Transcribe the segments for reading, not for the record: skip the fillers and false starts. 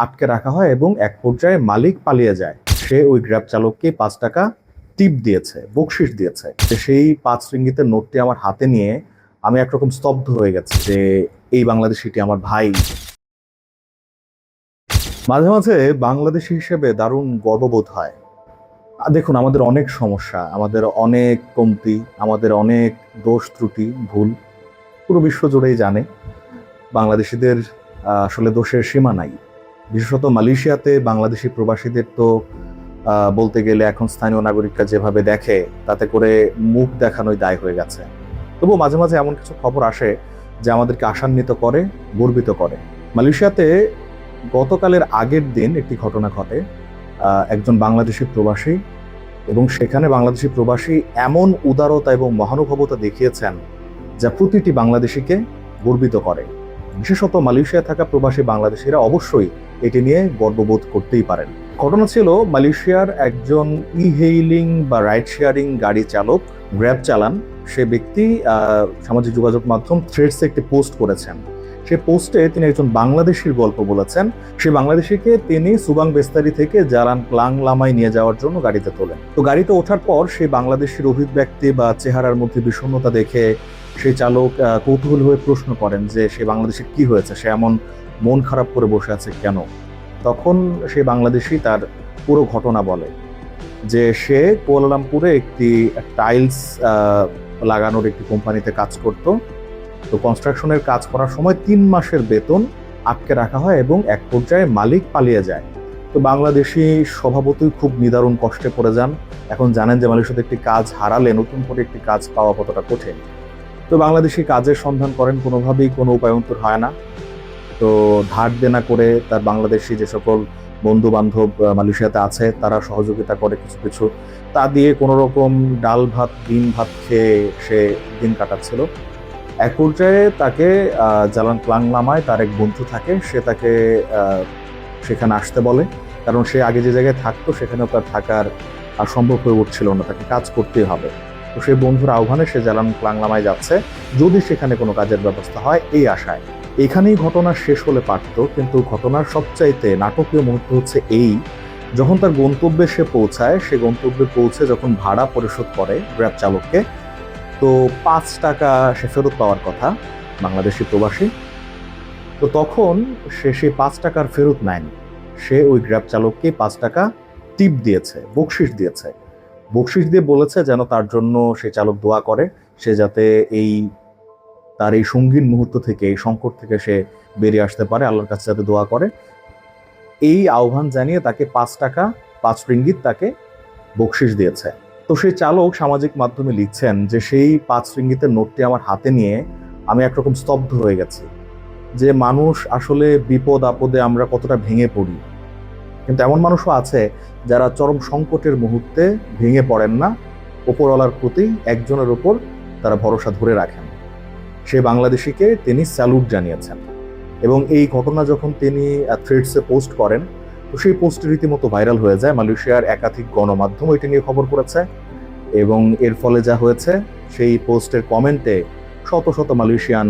আটকে রাখা হয় এবং এক পর্যায়ে মালিক পালিয়ে যায়। সে ওই গ্র্যাব চালককে 5 টাকা টিপ দিয়েছে, বকশিস দিয়েছে। সেই 5 রিঙ্গিতের নোটটি আমার হাতে নিয়ে আমি একরকম স্তব্ধ হয়ে গেছি যে এই বাংলাদেশিটি আমার ভাই। মাঝে মাঝে বাংলাদেশি হিসেবে দারুণ গর্ববোধ হয়। দেখুন, আমাদের অনেক সমস্যা, আমাদের অনেক কমতি, আমাদের অনেক দোষ ত্রুটি ভুল পুরো বিশ্ব জুড়েই জানে। বাংলাদেশিদের আসলে দোষের সীমা নাই। বিশেষত মালয়েশিয়াতে বাংলাদেশি প্রবাসীদের তো বলতে গেলে এখন স্থানীয় নাগরিকরা যেভাবে দেখে তাতে করে মুখ দেখানোই দায় হয়ে গেছে। তবুও মাঝে মাঝে এমন কিছু খবর আসে যে আমাদেরকে আশান্বিত করে, গর্বিত করে। মালয়েশিয়াতে গতকালের আগের দিন একটি ঘটনা ঘটে। একজন বাংলাদেশি প্রবাসী, এবং সেখানে বাংলাদেশি প্রবাসী এমন উদারতা এবং মহানুভবতা দেখিয়েছেন যা প্রতিটি বাংলাদেশিকে গর্বিত করে। বিশেষত মালয়েশিয়ায় থাকা প্রবাসী বাংলাদেশিরা অবশ্যই এটি নিয়ে গর্ববোধ করতেই পারেন। ঘটনা ছিল, মালয়েশিয়ার একজন ই-হেইলিং বা রাইড শেয়ারিং গাড়ি চালক, গ্র্যাব চালান। সে ব্যক্তি সামাজিক যোগাযোগ মাধ্যম থ্রেডসে একটি পোস্ট করেছেন। সে পোস্টে তিনি একজন বাংলাদেশির গল্প বলেছেন। সেই বাংলাদেশিকে তিনি সুবাং বেস্তারি থেকে জালান ক্লাং লামায় নিয়ে যাওয়ার জন্য গাড়িতে তোলেন। তো গাড়িতে ওঠার পর সেই বাংলাদেশির অভিব্যক্তি বা চেহারার মধ্যে বিষণ্ণতা দেখে সেই চালক কৌতূহল হয়ে প্রশ্ন করেন যে সে বাংলাদেশির কি হয়েছে, সে এমন মন খারাপ করে বসে আছে কেন। তখন সেই বাংলাদেশি তার পুরো ঘটনা বলে যে সে কুয়ালালামপুরে একটি টাইলস লাগানোর একটি কোম্পানিতে কাজ করত। তো কনস্ট্রাকশনের কাজ করার সময় 3 মাসের বেতন আটকে রাখা হয় এবং এক পর্যায়ে মালিক পালিয়ে যায়। তো বাংলাদেশি স্বভাবতই খুব নিদারুণ কষ্টে পড়ে যান। এখন জানেন যে মালয়েশিয়াতে একটি কাজ হারালে নতুন করে একটি কাজ পাওয়া কতটা কঠিন। তো বাংলাদেশি কাজের সন্ধান করেন, কোনোভাবেই কোনো উপায়ন্তর হয় না। তো ধার দেনা করে তার বাংলাদেশি যে সকল বন্ধু বান্ধব মালয়েশিয়াতে আছে তারা সহযোগিতা করে কিছু কিছু, তা দিয়ে কোনো রকম ডাল ভাত ডিম ভাত খেয়ে সে দিন কাটাচ্ছিল। এক পর্যায়ে তাকে জালান ক্লাং লামায় তার এক বন্ধু থাকে, সে তাকে সেখানে আসতে বলে, কারণ সে আগে যে জায়গায় থাকতো সেখানেও তার থাকার আর সম্ভব হয়ে উঠছিল না, তাকে কাজ করতেই হবে। তো সেই বন্ধুর আহ্বানে সে জালান ক্লাং লামায় যাচ্ছে, যদি সেখানে কোনো কাজের ব্যবস্থা হয় এই আশায়। এখানেই ঘটনা শেষ হলে পারত, কিন্তু ঘটনার সবচাইতে নাটকীয় মুহূর্ত হচ্ছে এই, যখন তার গন্তব্যে সে পৌঁছায়, সে গন্তব্যে পৌঁছে যখন ভাড়া পরিশোধ করে গ্র্যাব চালককে, তো 5 টাকা সে ফেরত পাওয়ার কথা, বাংলাদেশি প্রবাসী। তো তখন সে সেই 5 টাকার ফেরত নেয়নি। সে ওই গ্র্যাব চালককে 5 টাকা টিপ দিয়েছে, বকশিস দিয়েছে। বকশিস দিয়ে বলেছে যেন তার জন্য সে চালক দোয়া করে, সে যাতে তার এই সঙ্গীন মুহূর্ত থেকে, এই সংকট থেকে সে বেরিয়ে আসতে পারে, আল্লাহর কাছে যাতে দোয়া করে। এই আহ্বান জানিয়ে তাকে 5 টাকা, 5 রিঙ্গিত তাকে বকশিস দিয়েছে। তো সেই চালক সামাজিক মাধ্যমে লিখছেন যে সেই 5 রিঙ্গিতের নোটটি আমার হাতে নিয়ে আমি একরকম স্তব্ধ হয়ে গেছি। যে মানুষ আসলে বিপদ আপদে আমরা কতটা ভেঙে পড়ি, কিন্তু এমন মানুষও আছে যারা চরম সংকটের মুহূর্তে ভেঙে পড়েন না, ওপরওয়ালার প্রতি একজনের উপর তারা ভরসা ধরে রাখেন। সে বাংলাদেশিকে তিনি স্যালুট জানিয়েছেন। এবং এই ঘটনা যখন তিনি থ্রেডসে পোস্ট করেন, তো সেই পোস্ট রীতিমতো ভাইরাল হয়ে যায়। মালয়েশিয়ার একাধিক গণমাধ্যম এটি নিয়ে খবর করেছে, এবং এর ফলে যা হয়েছে, সেই পোস্টের কমেন্টে শত শত মালয়েশিয়ান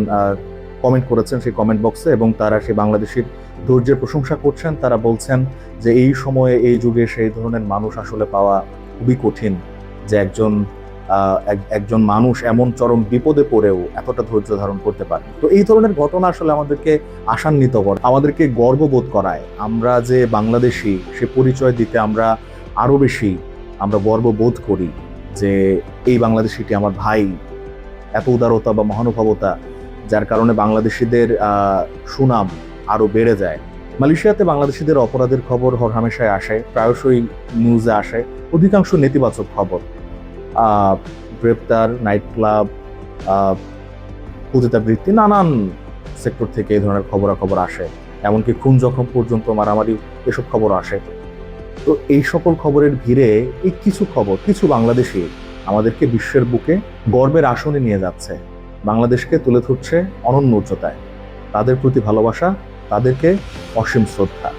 কমেন্ট করেছেন সেই কমেন্ট বক্সে, এবং তারা সেই বাংলাদেশির ধৈর্যের প্রশংসা করছেন। তারা বলছেন যে এই সময়ে, এই যুগে সেই ধরনের মানুষ আসলে পাওয়া খুবই কঠিন, যে একজন মানুষ এমন চরম বিপদে পড়েও এতটা ধৈর্য ধারণ করতে পারে। তো এই ধরনের ঘটনা আসলে আমাদেরকে আশান্বিত করে, আমাদেরকে গর্ববোধ করায়। আমরা যে বাংলাদেশি সে পরিচয় দিতে আমরা আরো বেশি গর্ববোধ করি যে এই বাংলাদেশিটি আমার ভাই। এত উদারতা বা মহানুভবতা, যার কারণে বাংলাদেশিদের সুনাম আরো বেড়ে যায়। মালয়েশিয়াতে বাংলাদেশিদের অপরাধের খবর হরহামেশাই আসে, প্রায়শই নিউজে আসে, অধিকাংশ নেতিবাচক খবর। গ্রেপ্তার, নাইট ক্লাব, পতিতাবৃত্তি, নানান সেক্টর থেকে এই ধরনের খবরাখবর আসে। এমনকি খুন জখম পর্যন্ত, মারামারি, এসব খবর আসে। তো এই সকল খবরের ভিড়ে এই কিছু বাংলাদেশি আমাদেরকে বিশ্বের বুকে গর্বের আসনে নিয়ে যাচ্ছে, বাংলাদেশকে তুলে ধরছে অনন্য উচ্চতায়। তাদের প্রতি ভালোবাসা, তাদেরকে অসীম শ্রদ্ধা।